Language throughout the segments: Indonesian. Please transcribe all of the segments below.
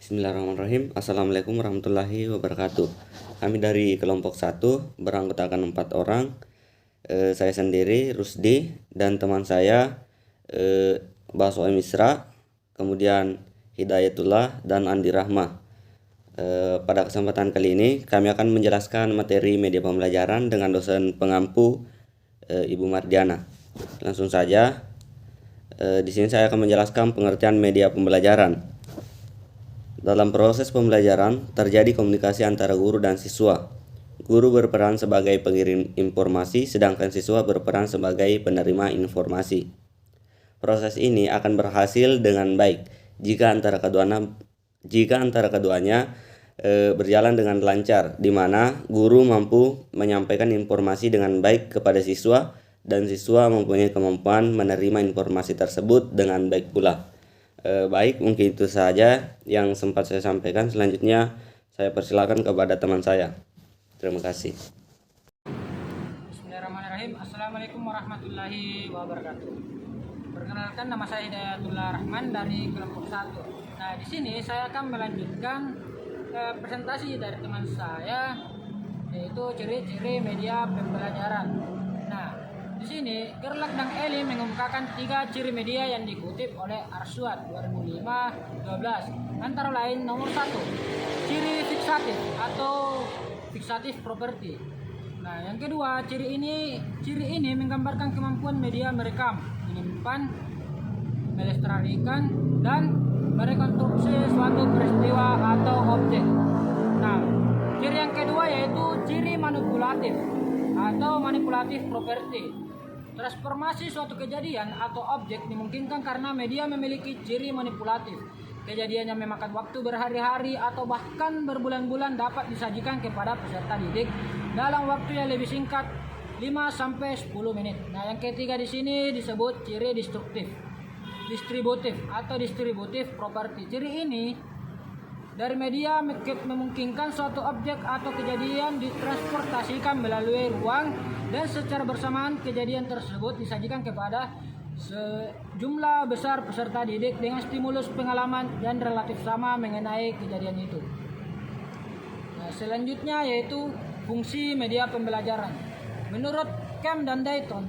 Bismillahirrahmanirrahim. Assalamualaikum warahmatullahi wabarakatuh. Kami dari kelompok 1 beranggotakan 4 orang. Saya sendiri, Rusdi, dan teman saya Baso Misra, kemudian Hidayatullah dan Andi Rahma. Pada kesempatan kali ini kami akan menjelaskan materi media pembelajaran dengan dosen pengampu Ibu Mardiana. Langsung saja, di sini saya akan menjelaskan pengertian media pembelajaran. Dalam proses pembelajaran, terjadi komunikasi antara guru dan siswa. Guru berperan sebagai pengirim informasi, sedangkan siswa berperan sebagai penerima informasi. Proses ini akan berhasil dengan baik jika antara keduanya berjalan dengan lancar, di mana guru mampu menyampaikan informasi dengan baik kepada siswa, dan siswa mempunyai kemampuan menerima informasi tersebut dengan baik pula. Baik, mungkin itu saja yang sempat saya sampaikan. Selanjutnya saya persilakan kepada teman saya. Terima kasih. Bismillahirrahmanirrahim. Assalamualaikum warahmatullahi wabarakatuh. Perkenalkan, nama saya Hidayatullah Rahman dari kelompok 1. Nah, di sini saya akan melanjutkan presentasi dari teman saya, yaitu ciri-ciri media pembelajaran. Nah, di sini Gerlach dan Eli mengemukakan 3 ciri media yang dikutip oleh Arswat 2005-12. Antara lain, nomor 1, ciri fiksatif atau fiksatif property. Nah, yang kedua, ciri ini menggambarkan kemampuan media merekam, menyimpan, melestarikan, dan merekonstruksi suatu peristiwa atau objek. Nah, ciri yang kedua yaitu ciri manipulatif atau manipulatif property. Transformasi suatu kejadian atau objek dimungkinkan karena media memiliki ciri manipulatif. Kejadian yang memakan waktu berhari-hari atau bahkan berbulan-bulan dapat disajikan kepada peserta didik dalam waktu yang lebih singkat, 5-10 menit. Nah, yang ketiga di sini disebut ciri distributif atau distributif property. Ciri ini dari media memungkinkan suatu objek atau kejadian ditransportasikan melalui ruang, dan secara bersamaan kejadian tersebut disajikan kepada sejumlah besar peserta didik dengan stimulus pengalaman dan relatif sama mengenai kejadian itu. Nah, selanjutnya yaitu fungsi media pembelajaran. Menurut Kemp dan Dayton,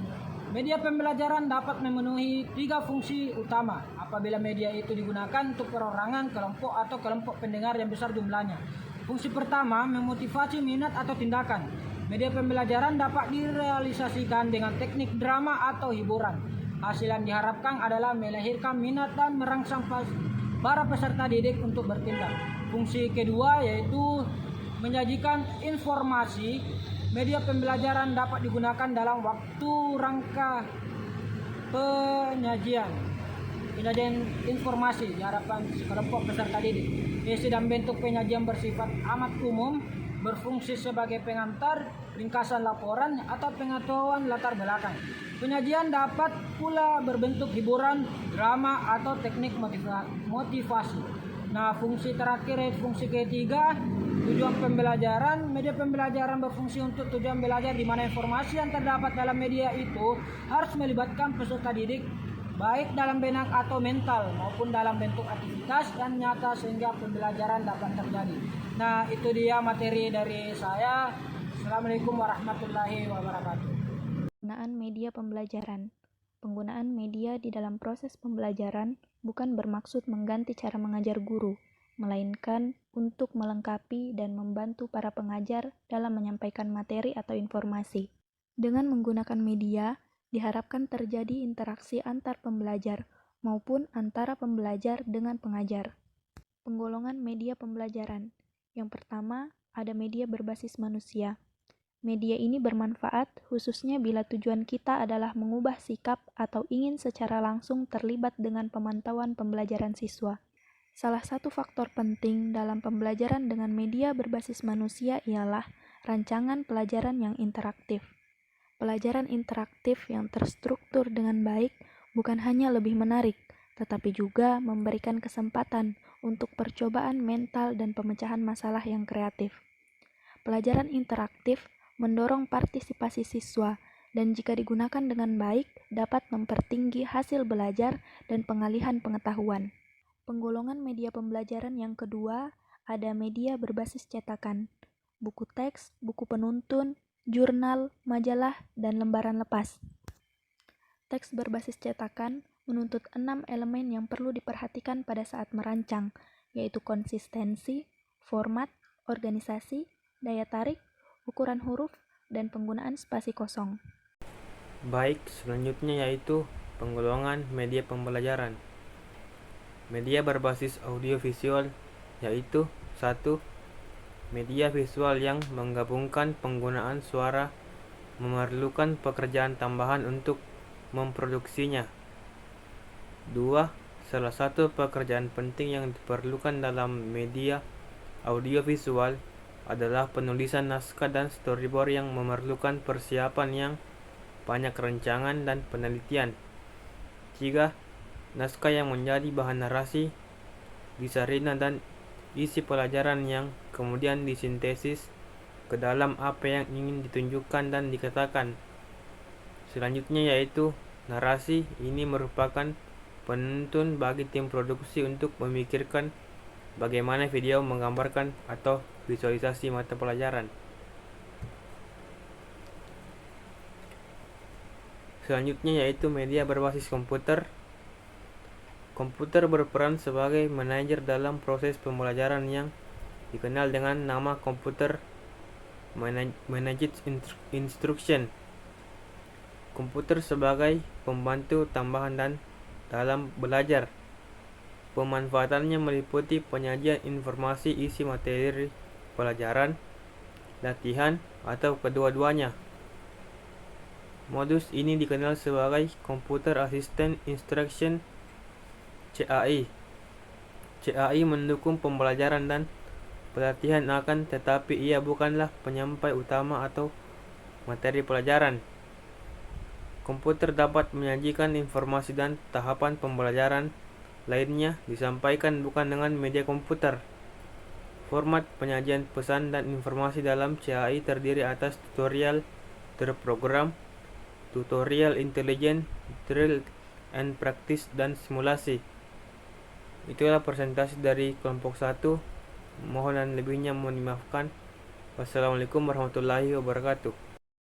media pembelajaran dapat memenuhi 3 fungsi utama apabila media itu digunakan untuk perorangan, kelompok, atau kelompok pendengar yang besar jumlahnya. Fungsi pertama, memotivasi minat atau tindakan. Media pembelajaran dapat direalisasikan dengan teknik drama atau hiburan. Hasil yang diharapkan adalah melahirkan minat dan merangsang para peserta didik untuk bertindak. Fungsi kedua yaitu menyajikan informasi. Media pembelajaran dapat digunakan dalam waktu rangka penyajian informasi diharapkan kelompok peserta didik. Isi dan bentuk penyajian bersifat amat umum, berfungsi sebagai pengantar, ringkasan laporan, atau pengetahuan latar belakang. Penyajian dapat pula berbentuk hiburan, drama, atau teknik motivasi. Nah, fungsi terakhir yaitu fungsi ketiga, tujuan pembelajaran. Media pembelajaran berfungsi untuk tujuan belajar, di mana informasi yang terdapat dalam media itu harus melibatkan peserta didik baik dalam benak atau mental maupun dalam bentuk aktivitas dan nyata sehingga pembelajaran dapat terjadi. Nah, itu dia materi dari saya. Assalamualaikum warahmatullahi wabarakatuh. Penggunaan media pembelajaran. Penggunaan media di dalam proses pembelajaran bukan bermaksud mengganti cara mengajar guru, melainkan untuk melengkapi dan membantu para pengajar dalam menyampaikan materi atau informasi. Dengan menggunakan media, diharapkan terjadi interaksi antar pembelajar maupun antara pembelajar dengan pengajar. Penggolongan media pembelajaran. Yang pertama, ada media berbasis manusia. Media ini bermanfaat khususnya bila tujuan kita adalah mengubah sikap atau ingin secara langsung terlibat dengan pemantauan pembelajaran siswa. Salah satu faktor penting dalam pembelajaran dengan media berbasis manusia ialah rancangan pelajaran yang interaktif. Pelajaran interaktif yang terstruktur dengan baik bukan hanya lebih menarik, tetapi juga memberikan kesempatan untuk percobaan mental dan pemecahan masalah yang kreatif. Pelajaran interaktif mendorong partisipasi siswa dan jika digunakan dengan baik dapat mempertinggi hasil belajar dan pengalihan pengetahuan. Penggolongan media pembelajaran yang kedua ada media berbasis cetakan, buku teks, buku penuntun, jurnal, majalah, dan lembaran lepas. Teks berbasis cetakan menuntut 6 elemen yang perlu diperhatikan pada saat merancang, yaitu konsistensi, format, organisasi, daya tarik, ukuran huruf, dan penggunaan spasi kosong. Baik, selanjutnya yaitu penggolongan media pembelajaran. Media berbasis audiovisual yaitu 1. Media visual yang menggabungkan penggunaan suara memerlukan pekerjaan tambahan untuk memproduksinya. 2. Salah satu pekerjaan penting yang diperlukan dalam media audiovisual adalah penulisan naskah dan storyboard yang memerlukan persiapan yang banyak rancangan dan penelitian. 3. Naskah yang menjadi bahan narasi, disarina dan isi pelajaran yang kemudian disintesis ke dalam apa yang ingin ditunjukkan dan dikatakan. Selanjutnya yaitu narasi. Ini merupakan penuntun bagi tim produksi untuk memikirkan bagaimana video menggambarkan atau visualisasi mata pelajaran. Selanjutnya yaitu media berbasis komputer. Komputer berperan sebagai manajer dalam proses pembelajaran yang dikenal dengan nama komputer managed instruction. Komputer sebagai pembantu tambahan dan dalam belajar. Pemanfaatannya meliputi penyajian informasi isi materi pelajaran, latihan, atau kedua-duanya. Modus ini dikenal sebagai Computer Assisted Instruction (CAI). CAI mendukung pembelajaran dan pelatihan akan tetapi ia bukanlah penyampai utama atau materi pelajaran. Komputer dapat menyajikan informasi dan tahapan pembelajaran lainnya disampaikan bukan dengan media komputer. Format penyajian pesan dan informasi dalam CAI terdiri atas tutorial terprogram, tutorial intelijen, drill and practice, dan simulasi. Itulah presentasi dari kelompok 1. Mohon dan lebihnya mohon dimaafkan. Wassalamualaikum warahmatullahi wabarakatuh.